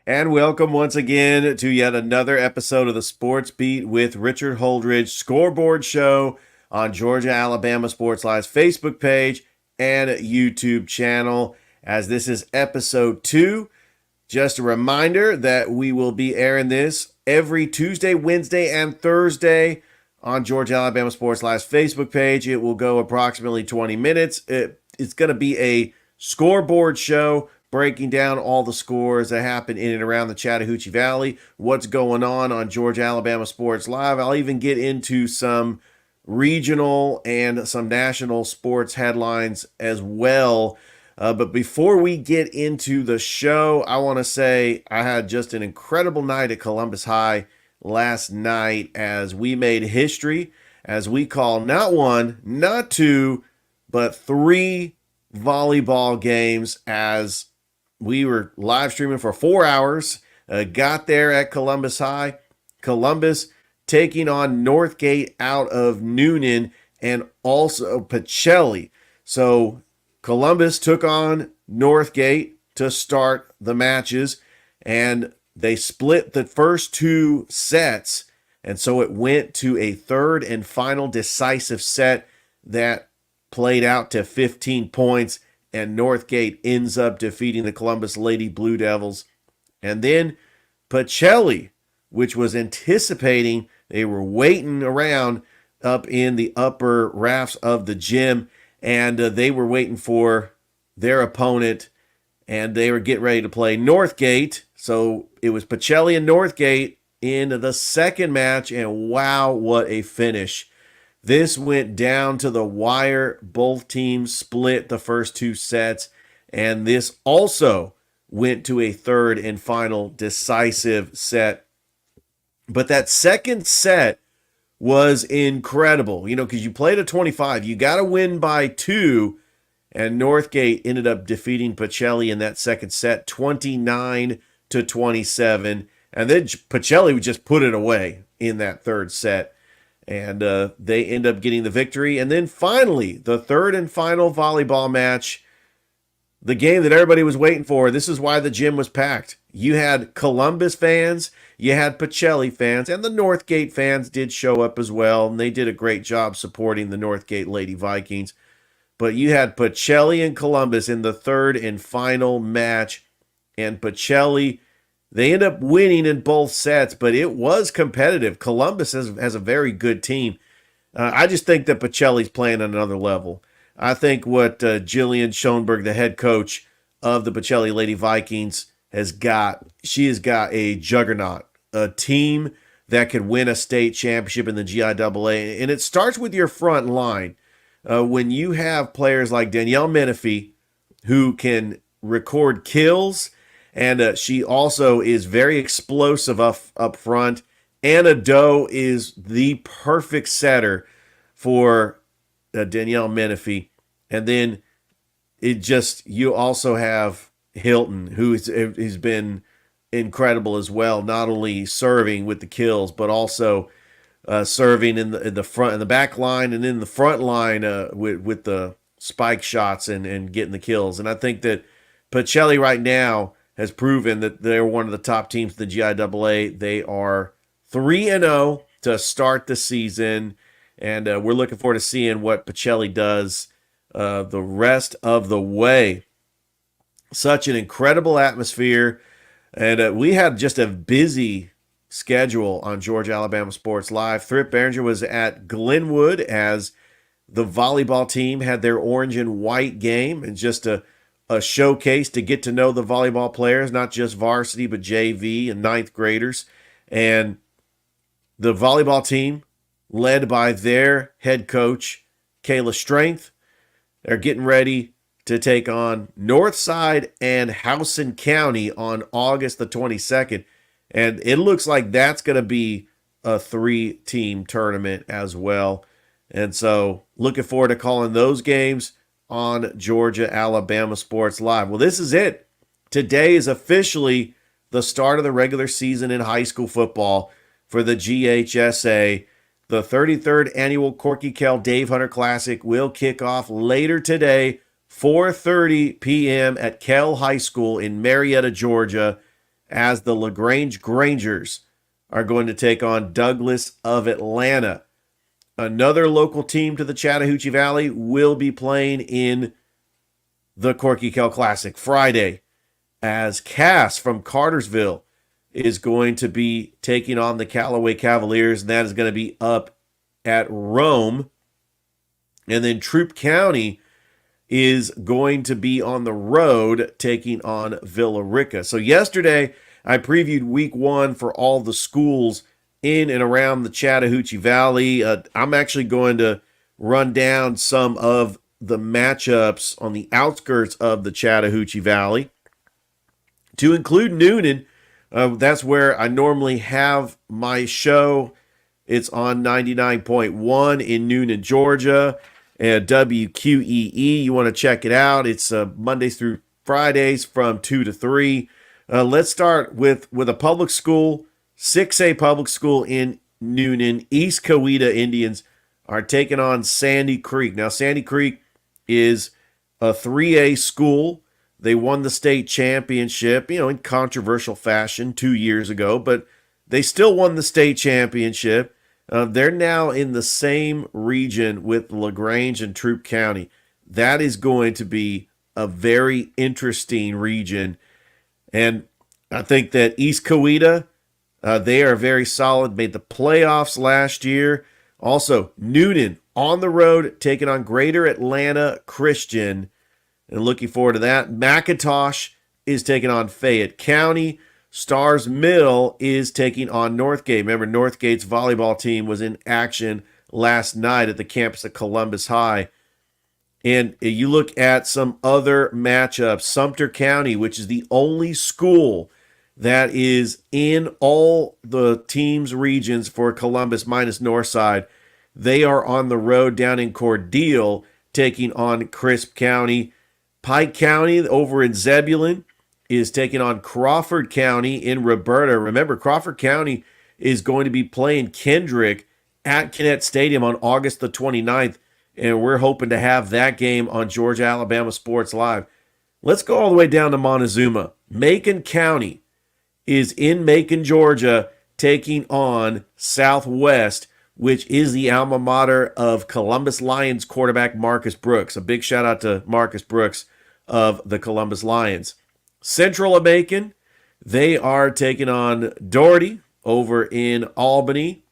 And welcome once again to yet another episode of the Sports Beat with Richard Holdridge scoreboard show on Georgia Alabama Sports Live's Facebook page and YouTube channel. As this is episode 2, just a reminder that we will be airing this every Tuesday, Wednesday, and Thursday on Georgia Alabama Sports Live's Facebook page. It will go approximately 20 minutes. It's going to be a scoreboard show breaking down all the scores that happen in and around the Chattahoochee Valley, what's going on Georgia Alabama Sports Live. I'll even get into some regional and some national sports headlines as well. But before we get into the show, I want to say I had just an incredible night at Columbus High last night as we made history, as we called not one, not two, but 3 volleyball games as we were live streaming for 4 hours, got there at Columbus High. Columbus taking on Northgate out of Noonan and also Pacelli. So Columbus took on Northgate to start the matches, and they split the first 2 sets. And so it went to a third and final decisive set that played out to 15 points. And Northgate ends up defeating the Columbus Lady Blue Devils. And then Pacelli, which was anticipating, they were waiting around up in the upper rafts of the gym, and they were waiting for their opponent, and they were getting ready to play Northgate. So it was Pacelli and Northgate in the second match, and wow, what a finish. This went down to the wire. Both teams split the first 2 sets, and this also went to a third and final decisive set. But that second set was incredible, because you played a 25. You got to win by 2, and Northgate ended up defeating Pacelli in that second set 29-27. And then Pacelli would just put it away in that third set. And they end up getting the victory. And then finally, the third and final volleyball match, the game that everybody was waiting for. This is why the gym was packed. You had Columbus fans, you had Pacelli fans, and the Northgate fans did show up as well. And they did a great job supporting the Northgate Lady Vikings. But you had Pacelli and Columbus in the third and final match. And Pacelli, they end up winning in both sets, but it was competitive. Columbus has a very good team. I just think that Pacelli's playing on another level. I think what Jillian Schoenberg, the head coach of the Pacelli Lady Vikings, she has got a juggernaut, a team that could win a state championship in the GIAA. And it starts with your front line. When you have players like Danielle Menifee, who can record kills, and she also is very explosive up front. Anna Doe is the perfect setter for Danielle Menifee. And then you also have Hilton, who's been incredible as well, not only serving with the kills, but also serving in the front and the back line, and in the front line with the spike shots and getting the kills. And I think that Pacelli right now has proven that they're one of the top teams in the GIAA. They are 3-0 to start the season, and we're looking forward to seeing what Pacelli does the rest of the way. Such an incredible atmosphere, and we had just a busy schedule on Georgia Alabama Sports Live. Thrip Behringer was at Glenwood as the volleyball team had their orange and white game, and just a showcase to get to know the volleyball players, not just varsity, but JV and 9th graders. And the volleyball team, led by their head coach, Kayla Strength, they're getting ready to take on Northside and Howson County on August the 22nd. And it looks like that's going to be a 3-team tournament as well. And so looking forward to calling those games on Georgia Alabama Sports Live. Well, this is it. Today is officially the start of the regular season in high school football for the GHSA. The 33rd annual Corky Kell Dave Hunter Classic will kick off later today, 4:30 p.m. at Kell High School in Marietta, Georgia. as the LaGrange Grangers are going to take on Douglas of Atlanta. Another local team to the Chattahoochee Valley will be playing in the Corky Kell Classic Friday, as Cass from Cartersville is going to be taking on the Callaway Cavaliers, and that is going to be up at Rome. And then Troup County is going to be on the road taking on Villa Rica. So yesterday, I previewed week 1 for all the schools in and around the Chattahoochee Valley. I'm actually going to run down some of the matchups on the outskirts of the Chattahoochee Valley to include Noonan. That's where I normally have my show. It's on 99.1 in Noonan, Georgia, and WQEE. You want to check it out. It's Mondays through Fridays from 2 to 3. Let's start with a public school, 6A public school in Noonan. East Coweta Indians are taking on Sandy Creek. Now, Sandy Creek is a 3A school. They won the state championship, in controversial fashion 2 years ago, but they still won the state championship. They're now in the same region with LaGrange and Troup County. That is going to be a very interesting region. And I think that East Coweta, they are very solid, made the playoffs last year. Also, Noonan on the road, taking on Greater Atlanta Christian, and looking forward to that. McIntosh is taking on Fayette County. Stars Mill is taking on Northgate. Remember, Northgate's volleyball team was in action last night at the campus of Columbus High. And you look at some other matchups. Sumter County, which is the only school that is in all the teams' regions for Columbus minus Northside. They are on the road down in Cordele, taking on Crisp County. Pike County over in Zebulon is taking on Crawford County in Roberta. Remember, Crawford County is going to be playing Kendrick at Kinnett Stadium on August the 29th, and we're hoping to have that game on Georgia Alabama Sports Live. Let's go all the way down to Montezuma. Macon County is in Macon, Georgia, taking on Southwest, which is the alma mater of Columbus Lions quarterback Marcus Brooks. A big shout out to Marcus Brooks of the Columbus Lions. Central of Macon, they are taking on Doherty over in Albany.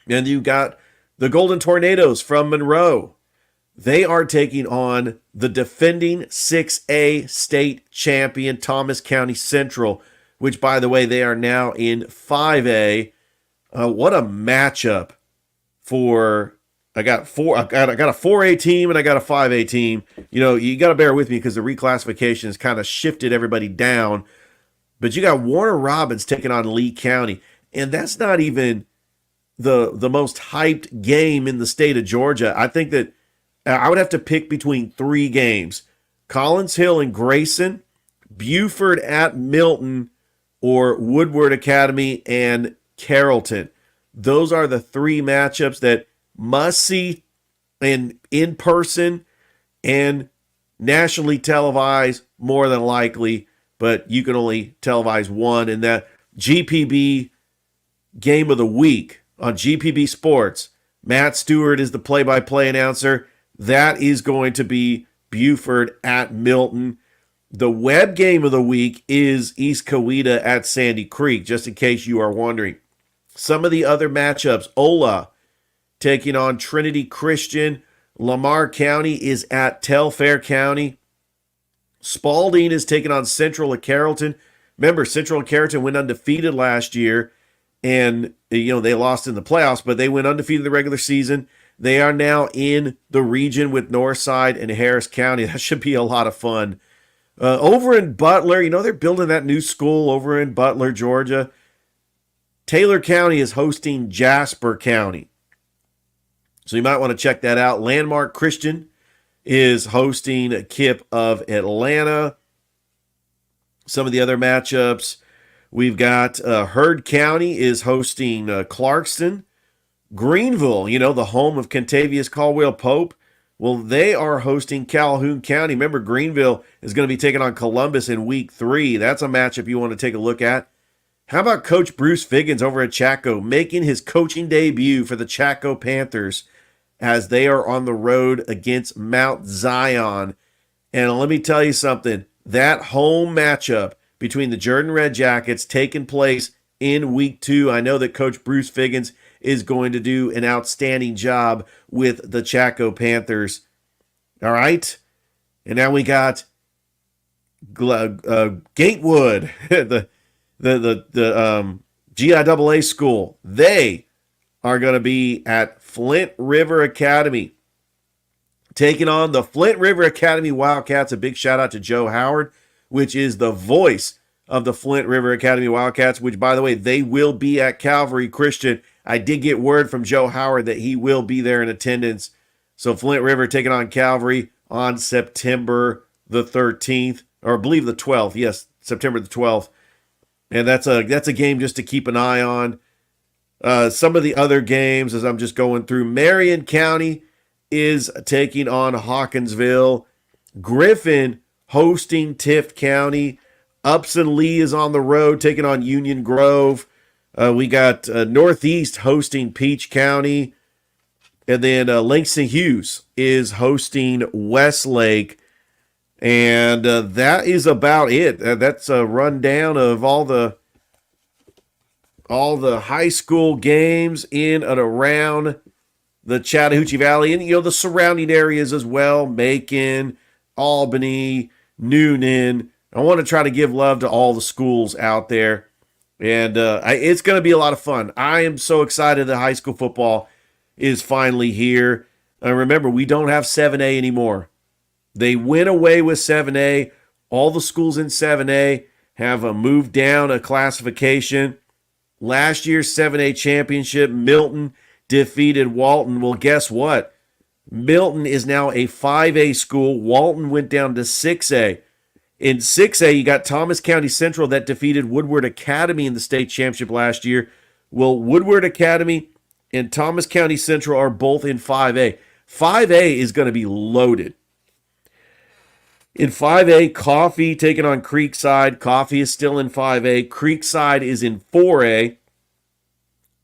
And you got the Golden Tornadoes from Monroe. They are taking on the defending 6A state champion Thomas County Central, which, by the way, they are now in 5A. What a matchup for I got a 4A team and I got a 5A team. You got to bear with me because the reclassification has kind of shifted everybody down. But you got Warner Robins taking on Lee County, and that's not even the most hyped game in the state of Georgia. I think that I would have to pick between 3 games: Collins Hill and Grayson, Buford at Milton, or Woodward Academy and Carrollton. Those are the 3 matchups that must see in person and nationally televised more than likely, but you can only televise one. And that GPB game of the week on GPB Sports, Matt Stewart is the play-by-play announcer. That is going to be Buford at Milton. The web game of the week is East Coweta at Sandy Creek, just in case you are wondering. Some of the other matchups: Ola taking on Trinity Christian. Lamar County is at Telfair County. Spalding is taking on Central of Carrollton. Remember, Central of Carrollton went undefeated last year, and they lost in the playoffs, but they went undefeated in the regular season. They are now in the region with Northside and Harris County. That should be a lot of fun. Over in Butler, they're building that new school over in Butler, Georgia. Taylor County is hosting Jasper County, so you might want to check that out. Landmark Christian is hosting Kip of Atlanta. Some of the other matchups, we've got Heard County is hosting Clarkston. Greenville, the home of Contavious Caldwell Pope, Well, they are hosting Calhoun County. Remember, Greenville is going to be taking on Columbus in week 3. That's a matchup you want to take a look at. How about Coach Bruce Figgins over at Chaco making his coaching debut for the Chaco Panthers as they are on the road against Mount Zion? And let me tell you something, that home matchup between the Jordan Red Jackets taking place in week 2, I know that Coach Bruce Figgins is going to do an outstanding job with the Chaco Panthers. All right? And now we got Gatewood, the GIAA school. They are going to be at Flint River Academy, taking on the Flint River Academy Wildcats. A big shout out to Joe Howard, which is the voice of the Flint River Academy Wildcats, which, by the way, they will be at Calvary Christian. I did get word from Joe Howard that he will be there in attendance. So Flint River taking on Calvary on September the 13th, or I believe the 12th. Yes, September the 12th. And that's a game just to keep an eye on. Some of the other games, as I'm just going through, Marion County is taking on Hawkinsville. Griffin hosting Tift County. Upson Lee is on the road taking on Union Grove. We got Northeast hosting Peach County. And then Langston Hughes is hosting Westlake. And that is about it. That's a rundown of all the high school games in and around the Chattahoochee Valley and, the surrounding areas as well. Macon, Albany, Noonan. I want to try to give love to all the schools out there. And it's going to be a lot of fun. I am so excited that high school football is finally here. Remember, we don't have 7A anymore. They went away with 7A. All the schools in 7A have moved down a classification. Last year's 7A championship, Milton defeated Walton. Well, guess what? Milton is now a 5A school. Walton went down to 6A. In 6A, you got Thomas County Central that defeated Woodward Academy in the state championship last year. Well, Woodward Academy and Thomas County Central are both in 5A. 5A is going to be loaded. In 5A, Coffee taking on Creekside. Coffee is still in 5A. Creekside is in 4A.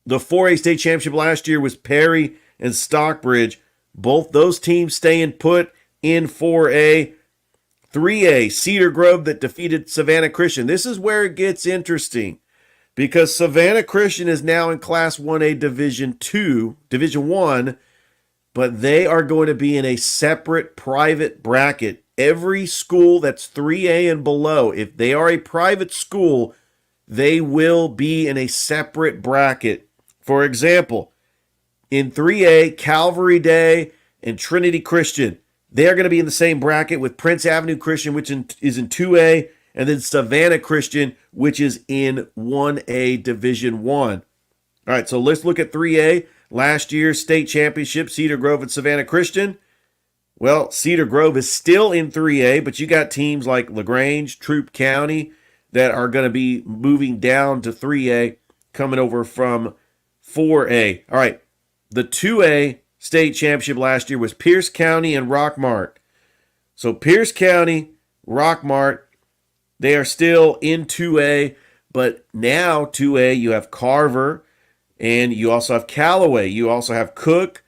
The 4A state championship last year was Perry and Stockbridge. Both those teams staying put in 4A. 3A, Cedar Grove that defeated Savannah Christian. This is where it gets interesting because Savannah Christian is now in Class 1A Division 1, but they are going to be in a separate private bracket. Every school that's 3A and below, if they are a private school, they will be in a separate bracket. For example, in 3A, Calvary Day and Trinity Christian, they are going to be in the same bracket with Prince Avenue Christian, which is in 2A, and then Savannah Christian, which is in 1A Division 1. All right, so let's look at 3A. Last year's state championship, Cedar Grove and Savannah Christian. Well, Cedar Grove is still in 3A, but you got teams like LaGrange, Troup County that are going to be moving down to 3A, coming over from 4A. All right, the 2A state championship last year was Pierce County and Rockmart. So Pierce County, Rockmart, they are still in 2A, but now 2A, you have Carver, and you also have Callaway. You also have Cook,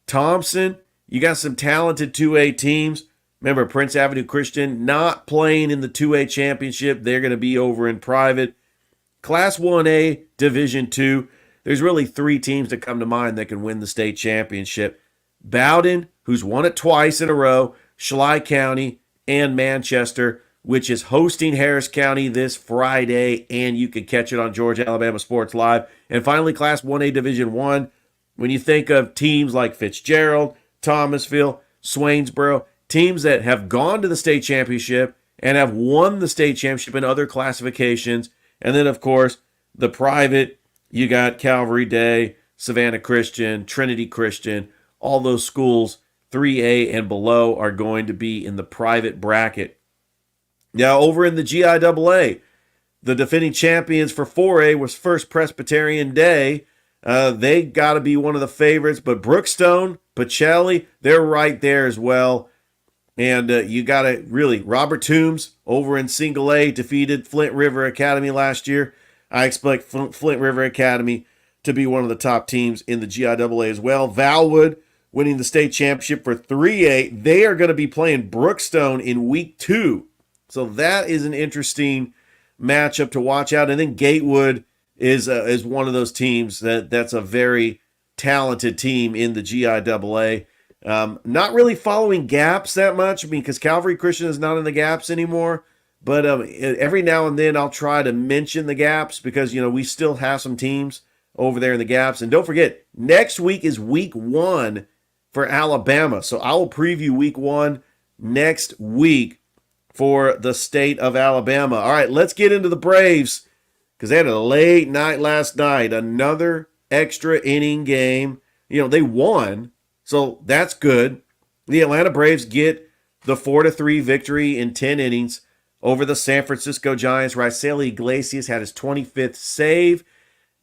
Thompson. You got some talented 2A teams. Remember, Prince Avenue Christian not playing in the 2A championship. They're going to be over in private. Class 1A, Division 2. There's really 3 teams that come to mind that can win the state championship. Bowden, who's won it twice in a row, Schley County, and Manchester, which is hosting Harris County this Friday, and you can catch it on Georgia Alabama Sports Live. And finally, Class 1A Division 1. When you think of teams like Fitzgerald, Thomasville, Swainsboro, teams that have gone to the state championship and have won the state championship in other classifications. And then, of course, the private, you got Calvary Day, Savannah Christian, Trinity Christian. All those schools, 3A and below, are going to be in the private bracket. Now, over in the GIAA, the defending champions for 4A was First Presbyterian Day. They got to be one of the favorites, but Brookstone, Pacelli, they're right there as well. And you got to really, Robert Toombs over in Single A defeated Flint River Academy last year. I expect Flint River Academy to be one of the top teams in the GIAA as well. Valwood winning the state championship for 3A. They are going to be playing Brookstone in week 2. So that is an interesting matchup to watch out. And then Gatewood is one of those teams that's a very talented team in the GIAA. Not really following gaps that much because Calvary Christian is not in the gaps anymore. But every now and then I'll try to mention the gaps because, we still have some teams over there in the gaps. And don't forget, next week is week 1 for Alabama. So I will preview week 1 next week for the state of Alabama. All right, let's get into the Braves because they had a late night last night. Another extra inning game. They won, so that's good. The Atlanta Braves get the 4-3 victory in 10 innings over the San Francisco Giants. Raisel Iglesias had his 25th save,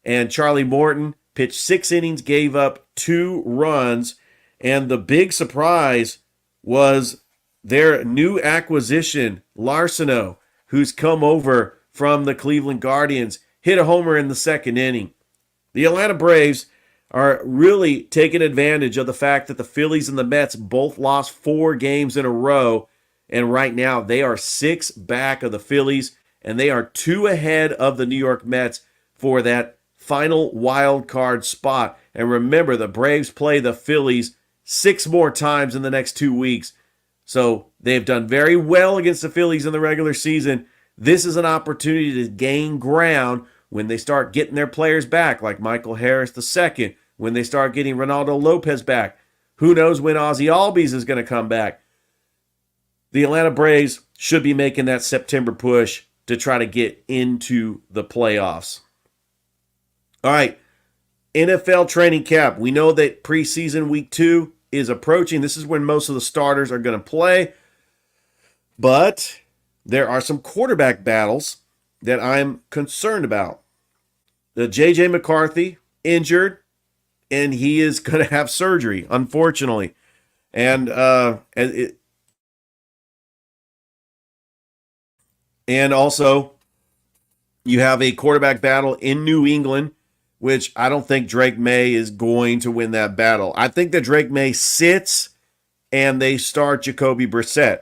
and Charlie Morton pitched 6 innings, gave up 2 runs. And the big surprise was their new acquisition, Larceno, who's come over from the Cleveland Guardians, hit a homer in the 2nd inning. The Atlanta Braves are really taking advantage of the fact that the Phillies and the Mets both lost 4 games in a row. And right now they are 6 back of the Phillies, and they are 2 ahead of the New York Mets for that final wild card spot. And remember, the Braves play the Phillies 6 more times in the next 2 weeks. So they've done very well against the Phillies in the regular season. This is an opportunity to gain ground when they start getting their players back, like Michael Harris II, when they start getting Ronaldo Lopez back. Who knows when Ozzie Albies is going to come back. The Atlanta Braves should be making that September push to try to get into the playoffs. All right, NFL training camp. We know that preseason week 2 is approaching. This is when most of the starters are going to play. But there are some quarterback battles that I'm concerned about. The J.J. McCarthy injured, and he is going to have surgery, unfortunately. And also, you have a quarterback battle in New England, which I don't think Drake May is going to win that battle. I think that Drake May sits and they start Jacoby Brissett.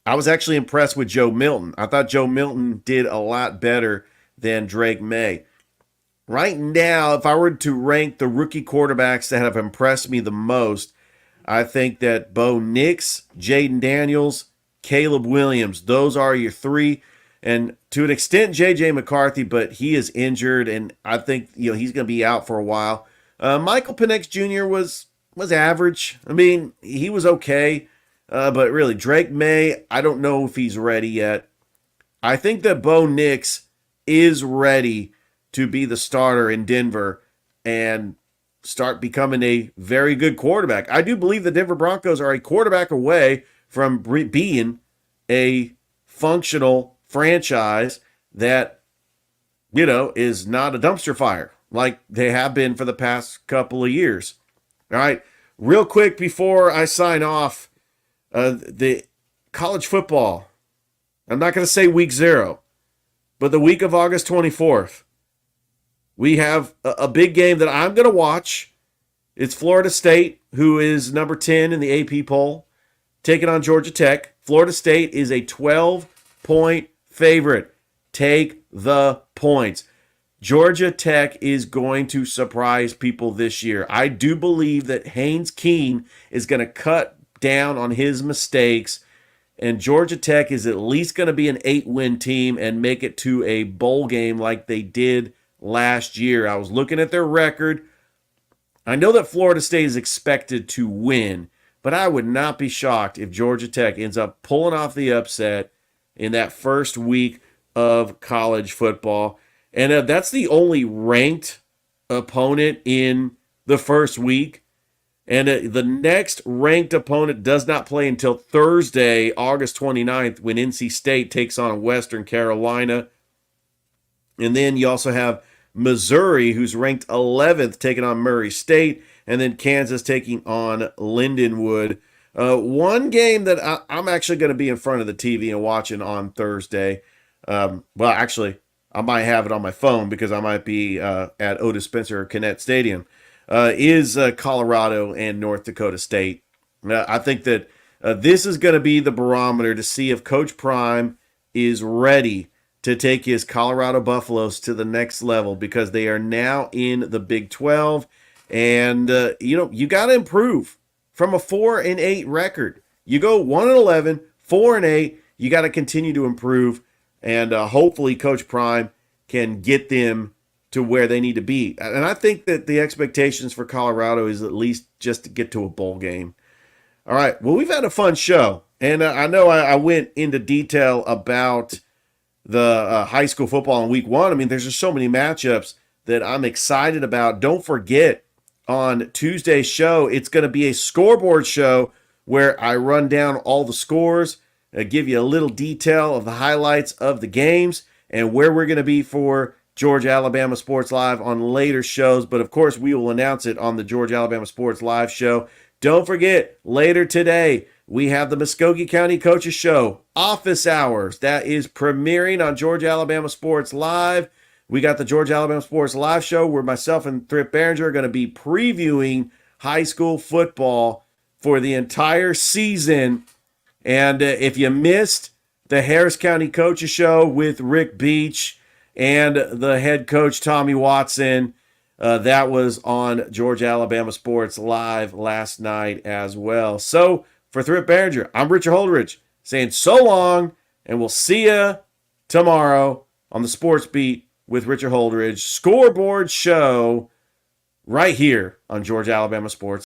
I was actually impressed with Joe Milton. I thought Joe Milton did a lot better than Drake May. Right now, if I were to rank the rookie quarterbacks that have impressed me the most, I think that Bo Nix, Jaden Daniels, Caleb Williams, those are your 3. And to an extent, J.J. McCarthy, but he is injured, and I think he's going to be out for a while. Michael Penix Jr. was average. I mean, he was okay, but really, Drake May, I don't know if he's ready yet. I think that Bo Nix is ready to be the starter in Denver and start becoming a very good quarterback. I do believe the Denver Broncos are a quarterback away from being a functional franchise that, is not a dumpster fire like they have been for the past couple of years. All right, real quick before I sign off, the college football, I'm not going to say week 0, but the week of August 24th, we have a big game that I'm going to watch. It's Florida State, who is number 10 in the AP poll, taking on Georgia Tech. Florida State is a 12-point favorite. Take the points. Georgia Tech is going to surprise people this year. I do believe that Haynes Keene is going to cut down on his mistakes, and Georgia Tech is at least going to be an 8-win team and make it to a bowl game like they did last year. I was looking at their record. I know that Florida State is expected to win, but I would not be shocked if Georgia Tech ends up pulling off the upset in that first week of college football. And that's the only ranked opponent in the first week. And the next ranked opponent does not play until Thursday, August 29th, when NC State takes on Western Carolina. And then you also have Missouri, who's ranked 11th, taking on Murray State. and then Kansas taking on Lindenwood. One game that I'm actually going to be in front of the TV and watching on Thursday. Well, actually, I might have it on my phone because I might be at Otis Spencer Connect Stadium, is Colorado and North Dakota State. I think that this is going to be the barometer to see if Coach Prime is ready to take his Colorado Buffaloes to the next level, because they are now in the Big 12. And, you got to improve from a 4-8 record. You go 1-11, 4-8. You got to continue to improve. And hopefully Coach Prime can get them to where they need to be. And I think that the expectations for Colorado is at least just to get to a bowl game. All right. Well, we've had a fun show. And I know I went into detail about the high school football in week 1. I mean, there's just so many matchups that I'm excited about. Don't forget, on Tuesday's show, it's going to be a scoreboard show where I run down all the scores, give you a little detail of the highlights of the games, and where we're going to be for Georgia Alabama Sports Live on later shows. But of course, we will announce it on the Georgia Alabama Sports Live show. Don't forget, later today, we have the Muskogee County Coaches Show, Office Hours. That is premiering on Georgia Alabama Sports Live. We got the Georgia Alabama Sports Live show where myself and Thrift Behringer are going to be previewing high school football for the entire season. And if you missed the Harris County Coaches Show with Rick Beach and the head coach Tommy Watson, that was on Georgia Alabama Sports Live last night as well. So for Thrift Behringer, I'm Richard Holdridge saying so long, and we'll see you tomorrow on the Sports Beat with Richard Holdridge scoreboard show right here on Georgia Alabama Sports